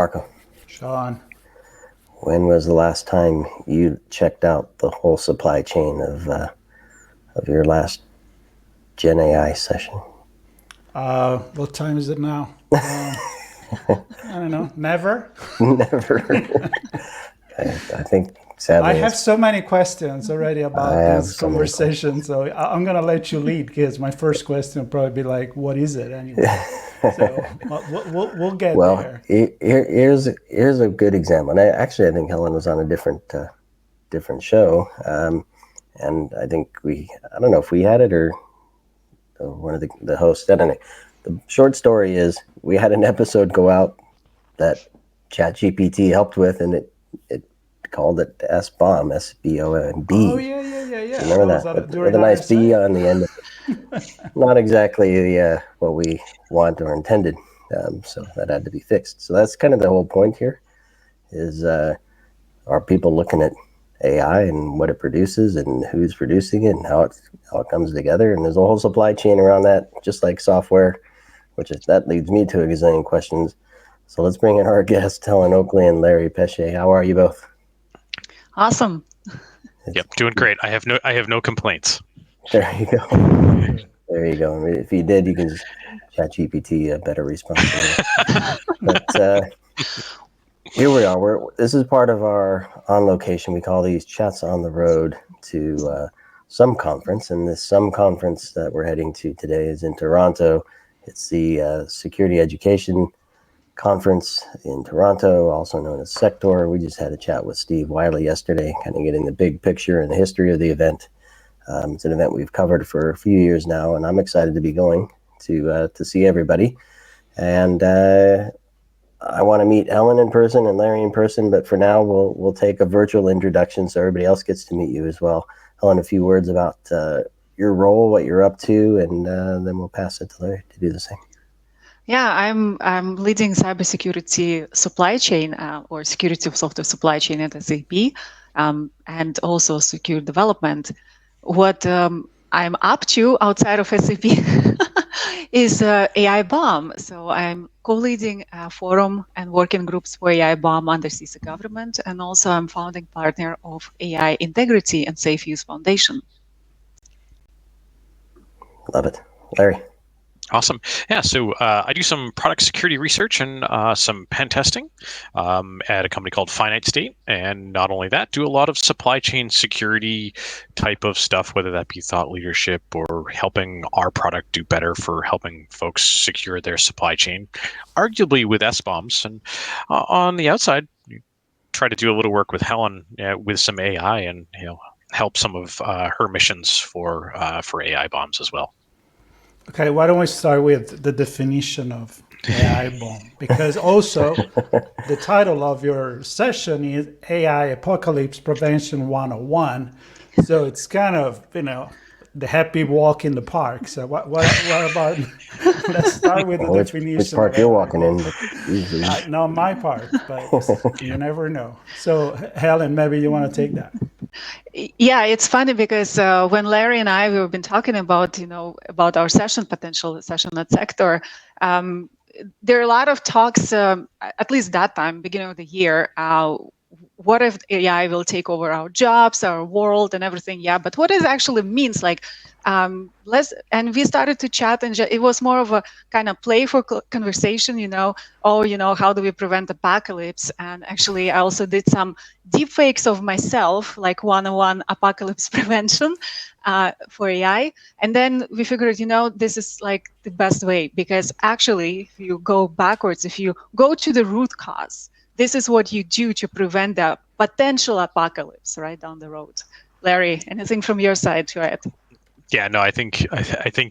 Marco. Sean. When was the last time you checked out the whole supply chain of your last Gen AI session? What time is it now? I don't know. Never? Never. I think, sadly... I have so many questions already about this conversation, so I'm going to let you lead, because my first question will probably be like, what is it anyway? So we'll get there. Here's a good example. And I think Helen was on a different show. And I think I don't know if we had it or one of the hosts. I don't know. The short story is we had an episode go out that ChatGPT helped with, and it called it SBOM, S-B-O-M-B. Oh, yeah. Remember that? With a nice B on the end of it. Not exactly what we want or intended, so that had to be fixed. So that's kind of the whole point here, is are people looking at AI and what it produces and who's producing it and how it comes together? And there's a whole supply chain around that, just like software, that leads me to a gazillion questions. So let's bring in our guests, Helen Oakley and Larry Pesce. How are you both? Awesome. Yep, doing great. I have no complaints. There you go. There you go. If you did, you can just ChatGPT a better response. But here we are. This is part of our on location. We call these chats on the road to some conference, and this some conference that we're heading to today is in Toronto. It's the Security Education Conference in Toronto, also known as Sector. We just had a chat with Steve Wiley yesterday, kind of getting the big picture and the history of the event. It's an event we've covered for a few years now, and I'm excited to be going to see everybody. And I want to meet Helen in person and Larry in person, but for now we'll take a virtual introduction so everybody else gets to meet you as well. Helen, a few words about your role, what you're up to, and then we'll pass it to Larry to do the same. Yeah, I'm leading cybersecurity supply chain or security of software supply chain at SAP, and also secure development. What I'm up to outside of SAP is AI Bomb. So I'm co-leading a forum and working groups for AI Bomb under CISA government, and also I'm founding partner of AI Integrity and Safe Use Foundation. Love it. Larry. Awesome. Yeah, so I do some product security research and some pen testing at a company called Finite State. And not only that, do a lot of supply chain security type of stuff, whether that be thought leadership or helping our product do better for helping folks secure their supply chain, arguably with SBOMs. And on the outside, you try to do a little work with Helen with some AI and help some of her missions for AI bombs as well. Okay, why don't we start with the definition of AI bomb? Because also the title of your session is AI Apocalypse Prevention 101. So it's kind of, the happy walk in the park. So what about, let's start with the definition. Which park you're walking in? Not my park, but you never know. So Helen, maybe you want to take that. Yeah, it's funny because when Larry and we've been talking about, about our potential session at Sector, there are a lot of talks, at least that time, beginning of the year, what if AI will take over our jobs, our world, and everything? Yeah, but what it actually means, and we started to chat, and it was more of a kind of playful conversation, how do we prevent apocalypse? And actually, I also did some deep fakes of myself, like 101 apocalypse prevention for AI. And then we figured, this is like the best way, because actually, if you go backwards, if you go to the root cause, this is what you do to prevent the potential apocalypse right down the road. Larry, anything from your side to add? Yeah, no, I think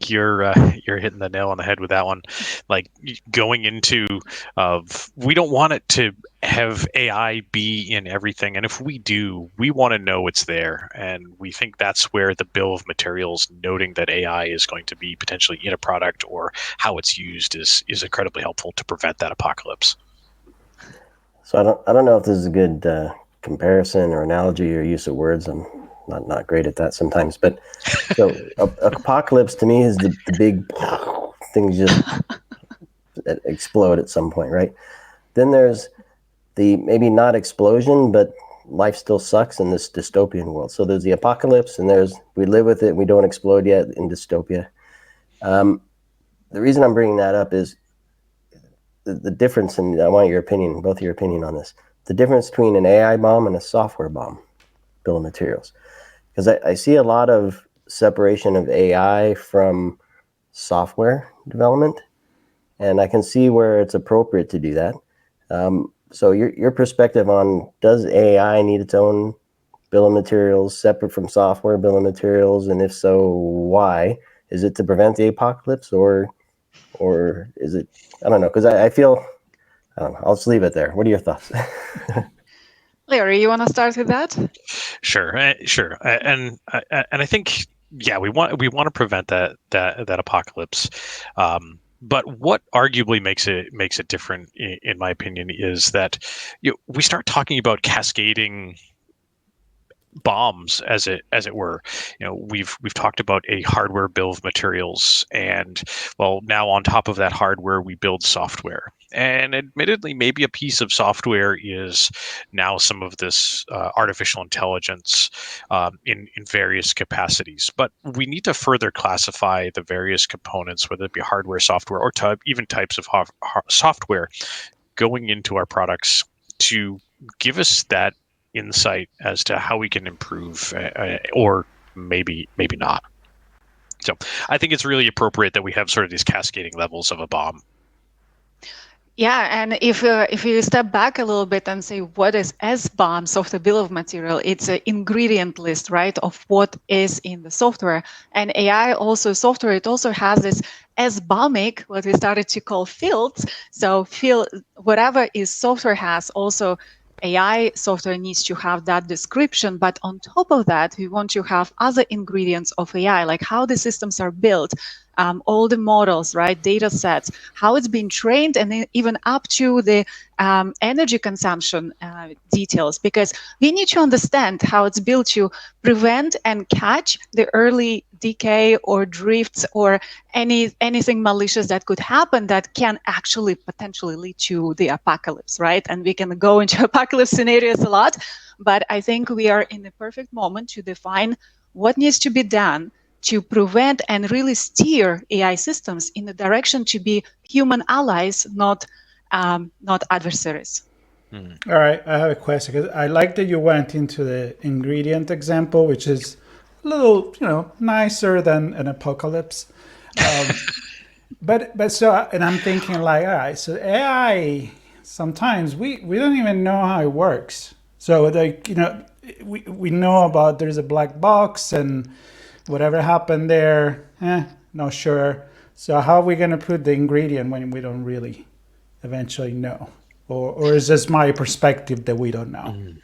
you're hitting the nail on the head with that one. Like going into we don't want it to have AI be in everything, and if we do, we want to know it's there, and we think that's where the bill of materials noting that AI is going to be potentially in a product or how it's used is incredibly helpful to prevent that apocalypse. So I don't know if this is a good comparison or analogy or use of words. I'm not great at that sometimes, but so apocalypse to me is the big things just explode at some point, right? Then there's the maybe not explosion, but life still sucks in this dystopian world. So there's the apocalypse, and we live with it, and we don't explode yet in dystopia. The reason I'm bringing that up is the difference, and I want your opinion, both your opinion on this. The difference between an AI bomb and a software bomb, bill of materials. Because I see a lot of separation of AI from software development, and I can see where it's appropriate to do that. So your perspective on, does AI need its own bill of materials separate from software bill of materials, and if so, why? Is it to prevent the apocalypse, or is it? I don't know, because I feel, I don't know. I'll just leave it there. What are your thoughts? Larry, you want to start with that? Sure, and I think we want to prevent that apocalypse. But what arguably makes it different, in my opinion, is that we start talking about cascading bombs, as it were. We've talked about a hardware bill of materials, and well, now on top of that hardware we build software, and admittedly maybe a piece of software is now some of this artificial intelligence in various capacities. But we need to further classify the various components, whether it be hardware, software, or even types of software going into our products, to give us that insight as to how we can improve, or maybe not. So I think it's really appropriate that we have sort of these cascading levels of a bomb. Yeah, and if you step back a little bit and say, what is SBOM, software bill of material? It's an ingredient list, right, of what is in the software. And AI also software, it also has this SBOMic, what we started to call fields. So whatever is software has, also AI software needs to have that description. But on top of that, we want to have other ingredients of AI, like how the systems are built, all the models, right, data sets, how it's been trained, and then even up to the energy consumption details, because we need to understand how it's built to prevent and catch the early decay or drifts or anything malicious that could happen that can actually potentially lead to the apocalypse, right? And we can go into apocalypse scenarios a lot, but I think we are in the perfect moment to define what needs to be done to prevent and really steer AI systems in the direction to be human allies, not adversaries. All right, I have a question, because I like that you went into the ingredient example, which is a little, nicer than an apocalypse. But so, and I'm thinking like, all right, so AI, sometimes we don't even know how it works. So like, we know about there's a black box and whatever happened there, not sure. So how are we going to put the ingredient when we don't really eventually know? Or is this my perspective that we don't know?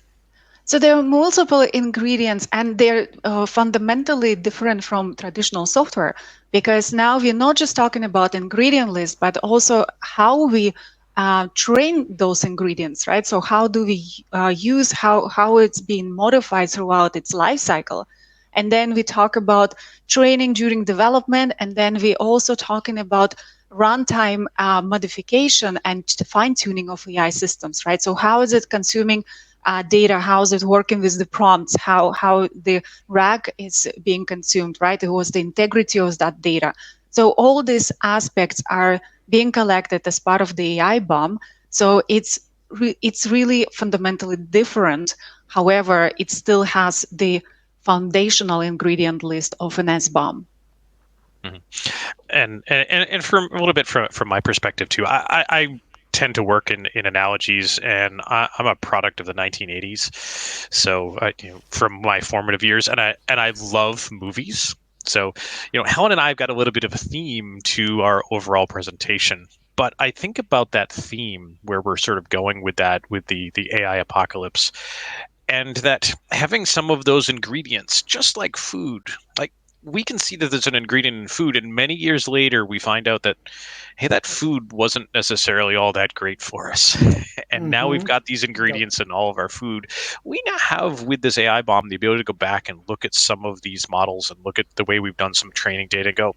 So there are multiple ingredients, and they're fundamentally different from traditional software, because now we're not just talking about ingredient list, but also how we train those ingredients, right? So how do we use how it's being modified throughout its life cycle? And then we talk about training during development, and then we also talking about runtime modification and fine-tuning of AI systems, right? So how is it consuming data? How is it working with the prompts? How the RAG is being consumed, right? It was the integrity of that data. So all these aspects are being collected as part of the AI bomb. So it's really fundamentally different. However, it still has the foundational ingredient list of an SBOM. And from a little bit from my perspective too, I tend to work in analogies, and I'm a product of the 1980s. So from my formative years, and I love movies. So Helen and I have got a little bit of a theme to our overall presentation. But I think about that theme where we're sort of going with that, with the AI apocalypse, and that having some of those ingredients, just like food, like we can see that there's an ingredient in food, and many years later we find out that, hey, that food wasn't necessarily all that great for us. And now we've got these ingredients in all of our food. We now have, with this AI bomb, the ability to go back and look at some of these models and look at the way we've done some training data and go,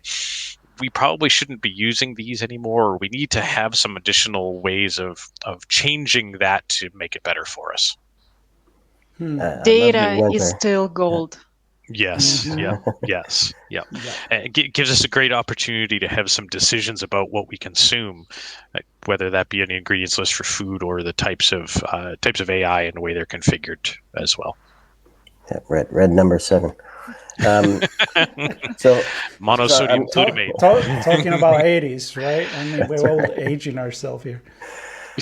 we probably shouldn't be using these anymore, or we need to have some additional ways of changing that to make it better for us. Data is still gold. Yes. Yes. Yep. It gives us a great opportunity to have some decisions about what we consume, whether that be on the ingredients list for food or the types of AI and the way they're configured as well. Yeah, red number 7. So monosodium glutamate. Talking about 80s, right? I mean, we're all aging ourselves here.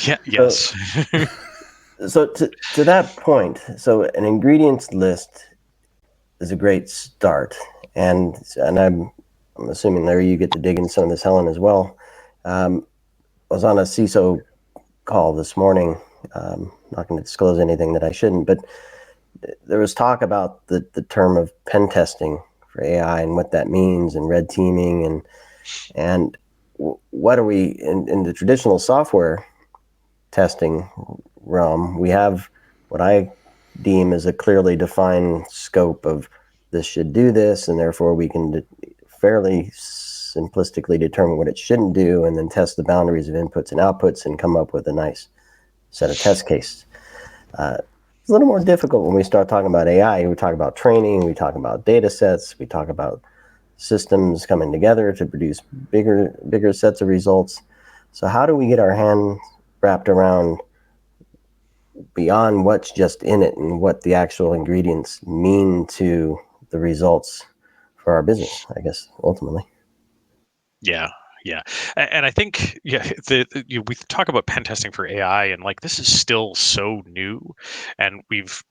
Yeah. Yes. So to that point, so an ingredients list is a great start, and I'm assuming, Larry, you get to dig into some of this, Helen, as well. I was on a CISO call this morning. Not going to disclose anything that I shouldn't, but there was talk about the term of pen testing for AI and what that means, and red teaming, and what are we in the traditional software testing realm? We have what I deem as a clearly defined scope of this should do this, and therefore we can fairly simplistically determine what it shouldn't do, and then test the boundaries of inputs and outputs and come up with a nice set of test cases. It's a little more difficult when we start talking about AI. We talk about training, we talk about data sets, we talk about systems coming together to produce bigger sets of results. So how do we get our hands wrapped around beyond what's just in it and what the actual ingredients mean to the results for our business, I guess, ultimately? Yeah. And I think, we talk about pen testing for AI, and like, this is still so new, and we've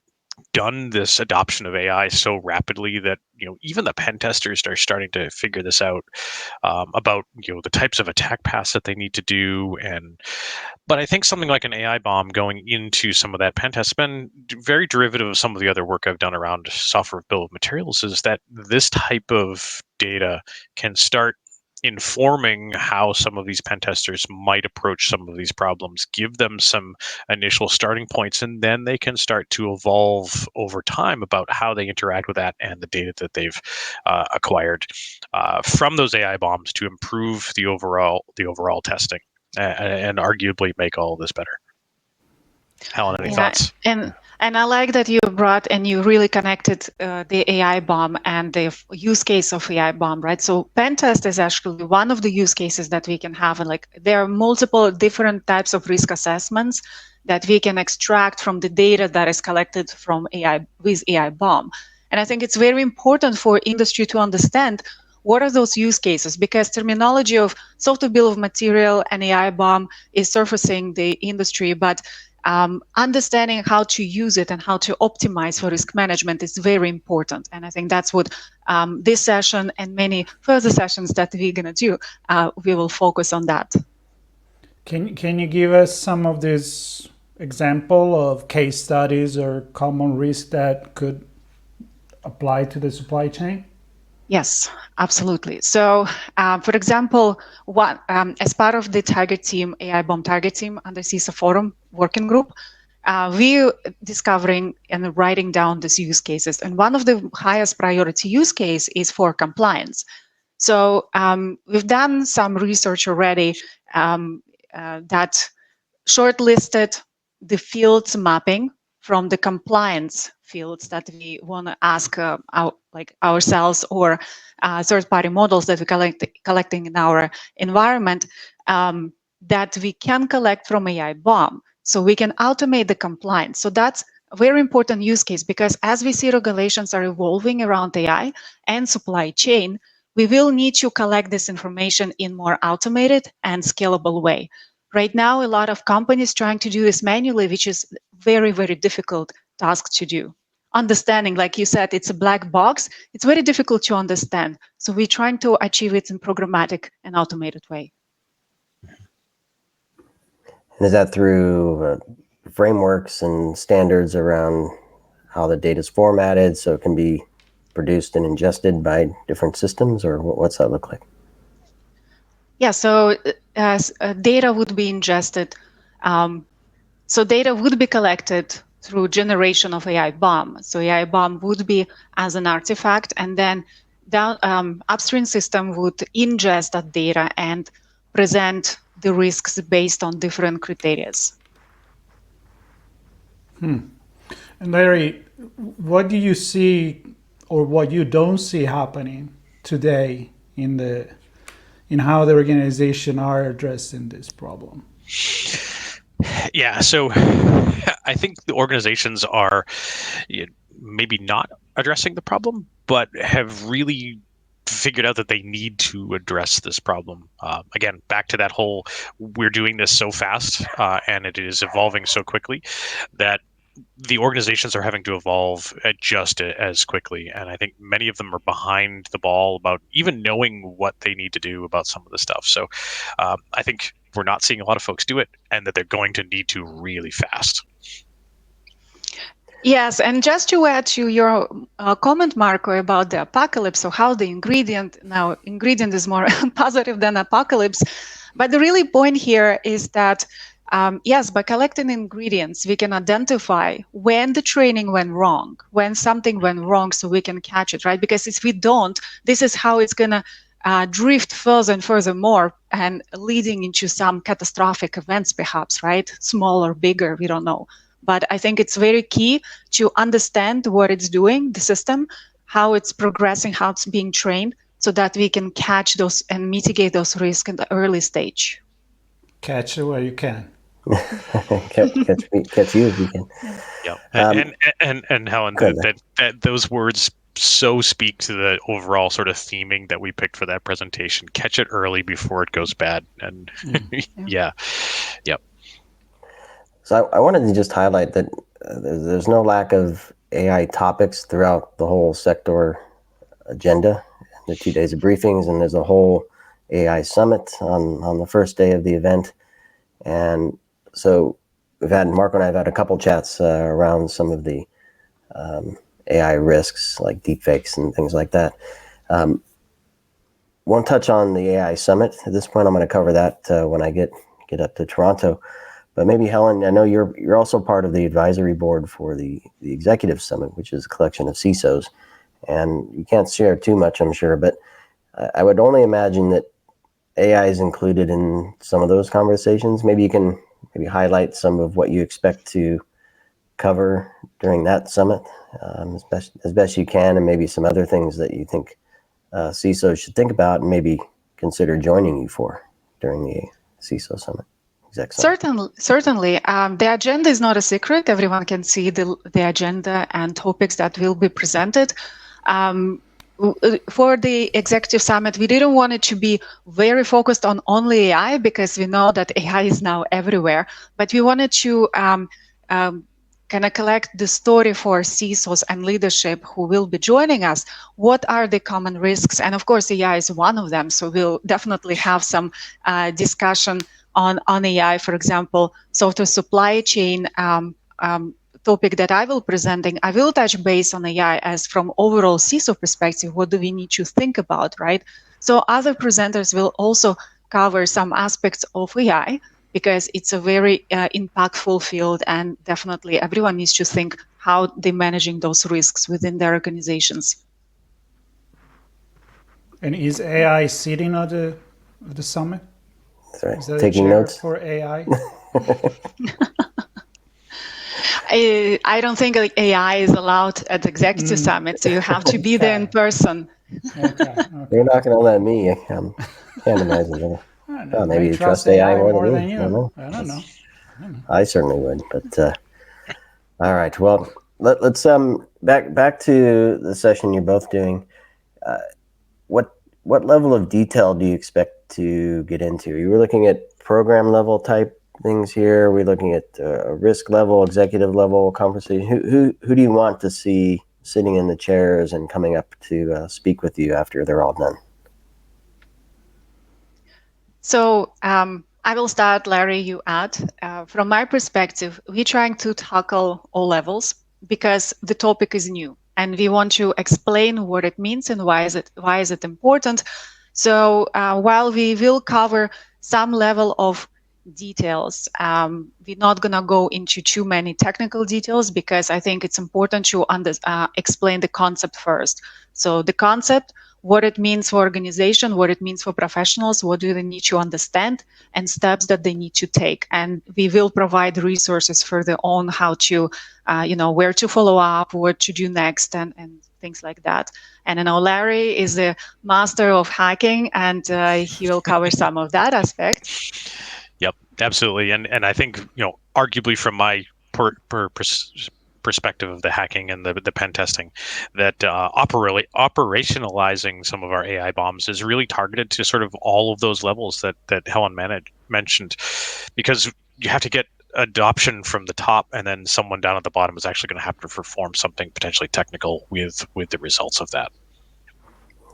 done this adoption of AI so rapidly that, even the pen testers are starting to figure this out, about, the types of attack paths that they need to do. But I think something like an AI bomb going into some of that pen test has been very derivative of some of the other work I've done around software bill of materials, is that this type of data can start informing how some of these pen testers might approach some of these problems, give them some initial starting points, and then they can start to evolve over time about how they interact with that and the data that they've acquired from those AI bombs to improve the overall testing and arguably make all of this better. Helen, any thoughts? And I like that you brought and you really connected the AI bomb and the use case of AI bomb, right? So pen test is actually one of the use cases that we can have. And like, there are multiple different types of risk assessments that we can extract from the data that is collected from AI with AI bomb. And I think it's very important for industry to understand what are those use cases, because terminology of software bill of material and AI bomb is surfacing the industry, but understanding how to use it and how to optimize for risk management is very important. And I think that's what this session and many further sessions that we're going to do, we will focus on that. Can you give us some of this example of case studies or common risk that could apply to the supply chain? Yes, absolutely. So, for example, as part of the target team, AI bomb target team under CISA Forum working group, we discovering and writing down these use cases. And one of the highest priority use case is for compliance. So we've done some research already that shortlisted the fields mapping from the compliance fields that we want to ask ourselves or third-party models that we're collecting in our environment that we can collect from AI bomb, so we can automate the compliance. So that's a very important use case, because as we see regulations are evolving around AI and supply chain, we will need to collect this information in more automated and scalable way. Right now, a lot of companies trying to do this manually, which is very, very difficult task to do. Understanding, like you said, it's a black box. It's very difficult to understand. So we're trying to achieve it in programmatic and automated way. And is that through frameworks and standards around how the data is formatted so it can be produced and ingested by different systems, or what's that look like? Yeah, so data would be ingested. So data would be collected through generation of AI bomb. So AI bomb would be as an artifact, and then upstream system would ingest that data and present the risks based on different criteria. And Larry, what do you see or what you don't see happening today in how the organization are addressing this problem? Yeah, so I think the organizations are maybe not addressing the problem, but have really figured out that they need to address this problem. Again, back to that whole, we're doing this so fast and it is evolving so quickly that the organizations are having to evolve just as quickly. And I think many of them are behind the ball about even knowing what they need to do about some of the stuff. So I think we're not seeing a lot of folks do it, and that they're going to need to really fast. Yes, and just to add to your comment, Marco, about the apocalypse, so how the ingredient is more positive than apocalypse. But the really point here is that, yes, by collecting ingredients, we can identify when the training went wrong, when something went wrong, so we can catch it, right? Because if we don't, this is how it's going to drift further and further more and leading into some catastrophic events, perhaps, right? Small or bigger, we don't know. But I think it's very key to understand what it's doing, the system, how it's progressing, how it's being trained, so that we can catch those and mitigate those risks in the early stage. Catch it where you can. catch you if you can. Yeah, and Helen, that those words so speak to the overall sort of theming that we picked for that presentation. Catch it early before it goes bad. And yeah. So I wanted to just highlight that there's no lack of AI topics throughout the whole sector agenda, the 2 days of briefings, and there's a whole AI summit on the first day of the event. And so Marco and I have had a couple chats around some of the AI risks like deepfakes and things like that. Won't touch on the AI summit at this point. I'm going to cover that when I get up to Toronto. But maybe Helen, I know you're also part of the advisory board for the executive summit, which is a collection of CISOs, and you can't share too much, I'm sure. But I would only imagine that AI is included in some of those conversations. Maybe you can highlight some of what you expect to cover during that summit as best you can, and maybe some other things that you think CISOs should think about and maybe consider joining you for during the CISO summit. Certainly. The agenda is not a secret. Everyone can see the agenda and topics that will be presented. For the executive summit, we didn't want it to be very focused on only AI, because we know that AI is now everywhere. But we wanted to kind of collect the story for CISOs and leadership who will be joining us. What are the common risks? And of course, AI is one of them. So we'll definitely have some discussion on AI, for example. So the supply chain topic that I will presenting, I will touch base on AI as from overall CISO perspective. What do we need to think about, right? So other presenters will also cover some aspects of AI, because it's a very impactful field, and definitely everyone needs to think how they're managing those risks within their organizations. And is AI sitting at the summit? That's right. Is that Taking a chair notes for AI? I don't think AI is allowed at the executive summit, so you have to be there in person. Okay. You're not going to let me. I can't imagine that. Maybe you trust AI more than you. I don't know. I certainly would. But all right. Well, let's back to the session you're both doing. What level of detail do you expect to get into? You were looking at program level type things here. Are we looking at risk level, executive level conversation? Who do you want to see sitting in the chairs and coming up to speak with you after they're all done? So I will start, Larry, you add. From my perspective, we're trying to tackle all levels because the topic is new, and we want to explain what it means and why is it important. So while we will cover some level of details, we're not going to go into too many technical details, because I think it's important to explain the concept first. So the concept, what it means for organization, what it means for professionals, what do they need to understand, and steps that they need to take. And we will provide resources further on how to, where to follow up, what to do next, and things like that. And I know Larry is the master of hacking, and he will cover some of that aspect. Yep, absolutely. And I think, arguably from my perspective of the hacking and the pen testing, that operationalizing some of our AI bombs is really targeted to sort of all of those levels that Helen mentioned, because you have to get adoption from the top, and then someone down at the bottom is actually going to have to perform something potentially technical with the results of that.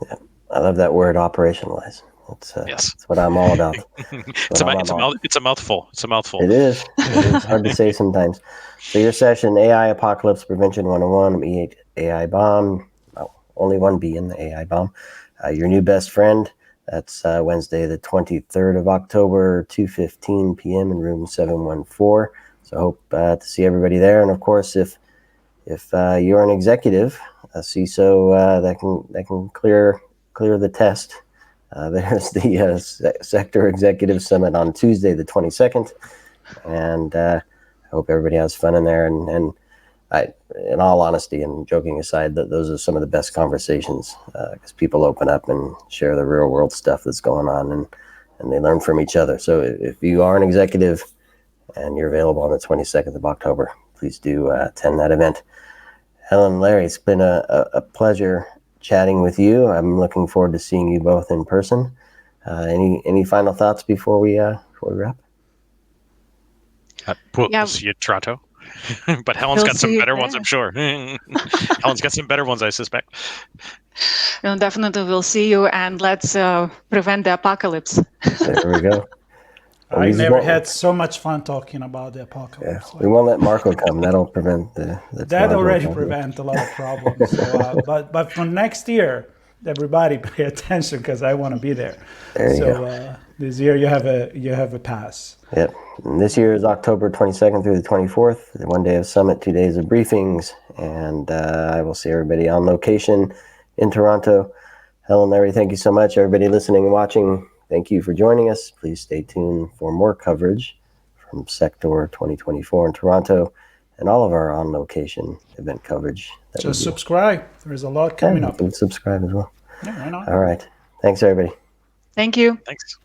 Yeah, I love that word, operationalize. Yes. That's what I'm all about. It's a mouthful. It's a mouthful. It is. It's hard to say sometimes. So your session, AI Apocalypse Prevention 101, AI Bomb, only one B in the AI Bomb. Your new best friend, that's Wednesday the 23rd of October, 2:15 p.m. in room 714. So I hope to see everybody there. And of course, if you're an executive, a CISO that can clear the test, there's the Sector Executive Summit on Tuesday, the 22nd, and I hope everybody has fun in there. And I, in all honesty and joking aside, those are some of the best conversations, because people open up and share the real world stuff that's going on, and they learn from each other. So if you are an executive and you're available on the 22nd of October, please do attend that event. Helen, Larry, it's been a pleasure chatting with you. I'm looking forward to seeing you both in person. Any final thoughts before we wrap? We'll see you at Toronto. But Helen's got some better ones, I'm sure. Helen's got some better ones, I suspect. Definitely we'll see you, and let's prevent the apocalypse. There we go. I never had so much fun talking about the apocalypse. Yeah, we won't let Marco come. That'll prevent the that already prevent a lot of problems. So, but for next year, everybody pay attention, because I want to be there. This year you have a pass. Yep. And this year is October 22nd through the 24th. 1 day of summit, 2 days of briefings, and I will see everybody on location in Toronto. Helen, Larry, thank you so much. Everybody listening and watching, thank you for joining us. Please stay tuned for more coverage from Sector 2024 in Toronto and all of our on-location event coverage. Just subscribe. There's a lot coming up. Subscribe as well. Yeah, why not? All right. Thanks, everybody. Thank you. Thanks.